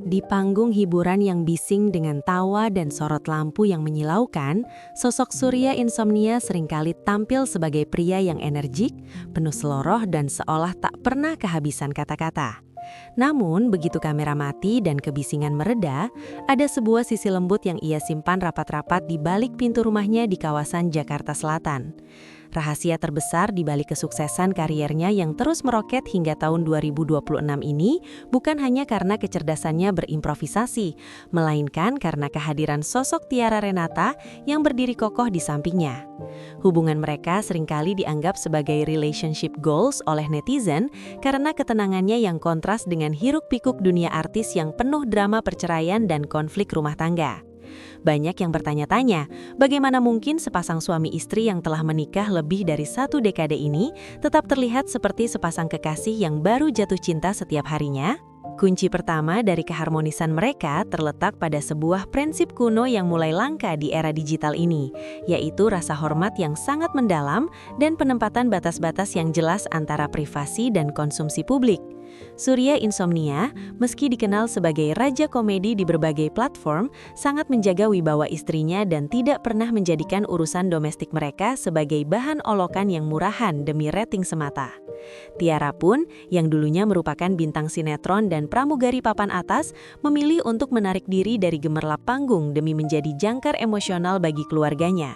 Di panggung hiburan yang bising dengan tawa dan sorot lampu yang menyilaukan, sosok Surya Insomnia seringkali tampil sebagai pria yang energik, penuh seloroh dan seolah tak pernah kehabisan kata-kata. Namun, begitu kamera mati dan kebisingan mereda, ada sebuah sisi lembut yang ia simpan rapat-rapat di balik pintu rumahnya di kawasan Jakarta Selatan. Rahasia terbesar di balik kesuksesan kariernya yang terus meroket hingga tahun 2026 ini bukan hanya karena kecerdasannya berimprovisasi, melainkan karena kehadiran sosok Tiara Renata yang berdiri kokoh di sampingnya. Hubungan mereka seringkali dianggap sebagai relationship goals oleh netizen karena ketenangannya yang kontras dengan hiruk-pikuk dunia artis yang penuh drama perceraian dan konflik rumah tangga. Banyak yang bertanya-tanya, bagaimana mungkin sepasang suami istri yang telah menikah lebih dari 1 dekade ini tetap terlihat seperti sepasang kekasih yang baru jatuh cinta setiap harinya? Kunci pertama dari keharmonisan mereka terletak pada sebuah prinsip kuno yang mulai langka di era digital ini, yaitu rasa hormat yang sangat mendalam dan penempatan batas-batas yang jelas antara privasi dan konsumsi publik. Surya Insomnia, meski dikenal sebagai raja komedi di berbagai platform, sangat menjaga wibawa istrinya dan tidak pernah menjadikan urusan domestik mereka sebagai bahan olokan yang murahan demi rating semata. Tiara pun, yang dulunya merupakan bintang sinetron dan pramugari papan atas, memilih untuk menarik diri dari gemerlap panggung demi menjadi jangkar emosional bagi keluarganya.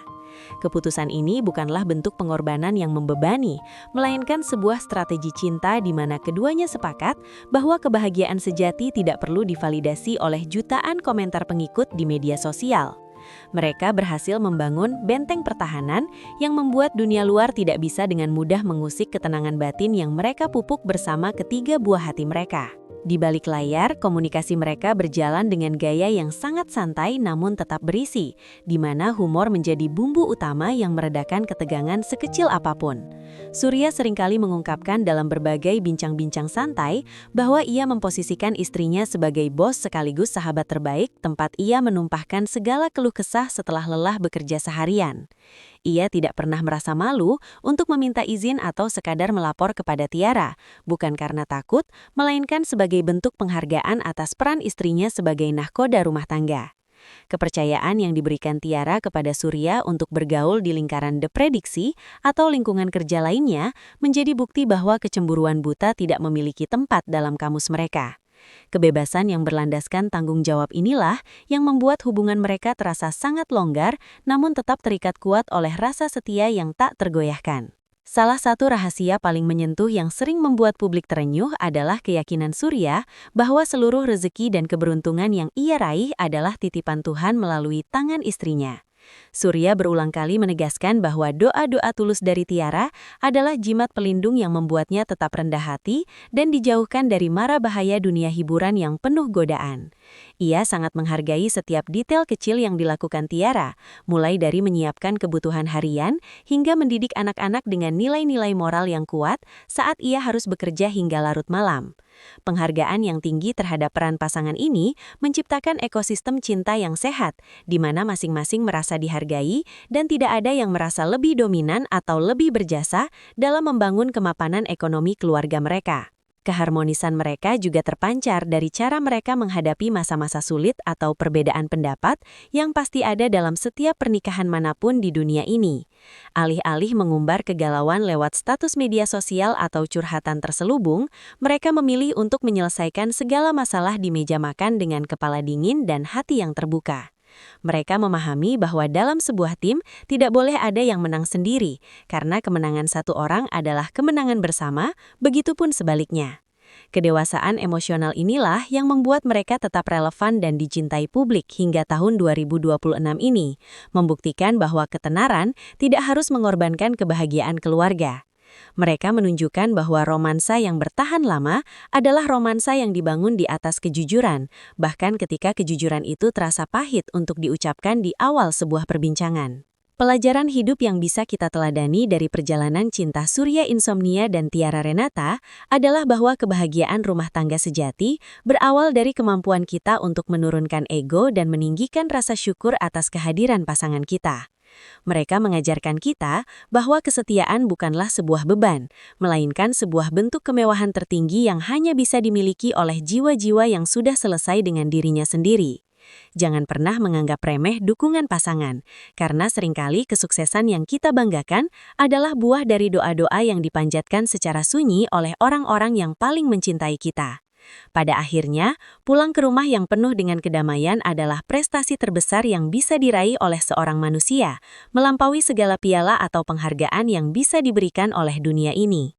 Keputusan ini bukanlah bentuk pengorbanan yang membebani, melainkan sebuah strategi cinta di mana keduanya sepakat bahwa kebahagiaan sejati tidak perlu divalidasi oleh jutaan komentar pengikut di media sosial. Mereka berhasil membangun benteng pertahanan yang membuat dunia luar tidak bisa dengan mudah mengusik ketenangan batin yang mereka pupuk bersama ketiga buah hati mereka. Di balik layar, komunikasi mereka berjalan dengan gaya yang sangat santai namun tetap berisi, di mana humor menjadi bumbu utama yang meredakan ketegangan sekecil apapun. Surya seringkali mengungkapkan dalam berbagai bincang-bincang santai bahwa ia memposisikan istrinya sebagai bos sekaligus sahabat terbaik, tempat ia menumpahkan segala keluh kesah setelah lelah bekerja seharian. Ia tidak pernah merasa malu untuk meminta izin atau sekadar melapor kepada Tiara, bukan karena takut, melainkan sebagai bentuk penghargaan atas peran istrinya sebagai nahkoda rumah tangga. Kepercayaan yang diberikan Tiara kepada Surya untuk bergaul di lingkaran deprediksi atau lingkungan kerja lainnya menjadi bukti bahwa kecemburuan buta tidak memiliki tempat dalam kamus mereka. Kebebasan yang berlandaskan tanggung jawab inilah yang membuat hubungan mereka terasa sangat longgar namun tetap terikat kuat oleh rasa setia yang tak tergoyahkan. Salah satu rahasia paling menyentuh yang sering membuat publik terenyuh adalah keyakinan Surya bahwa seluruh rezeki dan keberuntungan yang ia raih adalah titipan Tuhan melalui tangan istrinya. Surya berulang kali menegaskan bahwa doa-doa tulus dari Tiara adalah jimat pelindung yang membuatnya tetap rendah hati dan dijauhkan dari mara bahaya dunia hiburan yang penuh godaan. Ia sangat menghargai setiap detail kecil yang dilakukan Tiara, mulai dari menyiapkan kebutuhan harian hingga mendidik anak-anak dengan nilai-nilai moral yang kuat saat ia harus bekerja hingga larut malam. Penghargaan yang tinggi terhadap peran pasangan ini menciptakan ekosistem cinta yang sehat, di mana masing-masing merasa dihargai dan tidak ada yang merasa lebih dominan atau lebih berjasa dalam membangun kemapanan ekonomi keluarga mereka. Keharmonisan mereka juga terpancar dari cara mereka menghadapi masa-masa sulit atau perbedaan pendapat yang pasti ada dalam setiap pernikahan manapun di dunia ini. Alih-alih mengumbar kegalauan lewat status media sosial atau curhatan terselubung, mereka memilih untuk menyelesaikan segala masalah di meja makan dengan kepala dingin dan hati yang terbuka. Mereka memahami bahwa dalam sebuah tim tidak boleh ada yang menang sendiri, karena kemenangan satu orang adalah kemenangan bersama, begitupun sebaliknya. Kedewasaan emosional inilah yang membuat mereka tetap relevan dan dicintai publik hingga tahun 2026 ini, membuktikan bahwa ketenaran tidak harus mengorbankan kebahagiaan keluarga. Mereka menunjukkan bahwa romansa yang bertahan lama adalah romansa yang dibangun di atas kejujuran, bahkan ketika kejujuran itu terasa pahit untuk diucapkan di awal sebuah perbincangan. Pelajaran hidup yang bisa kita teladani dari perjalanan cinta Surya Insomnia dan Tiara Renata adalah bahwa kebahagiaan rumah tangga sejati berawal dari kemampuan kita untuk menurunkan ego dan meninggikan rasa syukur atas kehadiran pasangan kita. Mereka mengajarkan kita bahwa kesetiaan bukanlah sebuah beban, melainkan sebuah bentuk kemewahan tertinggi yang hanya bisa dimiliki oleh jiwa-jiwa yang sudah selesai dengan dirinya sendiri. Jangan pernah menganggap remeh dukungan pasangan, karena seringkali kesuksesan yang kita banggakan adalah buah dari doa-doa yang dipanjatkan secara sunyi oleh orang-orang yang paling mencintai kita. Pada akhirnya, pulang ke rumah yang penuh dengan kedamaian adalah prestasi terbesar yang bisa diraih oleh seorang manusia, melampaui segala piala atau penghargaan yang bisa diberikan oleh dunia ini.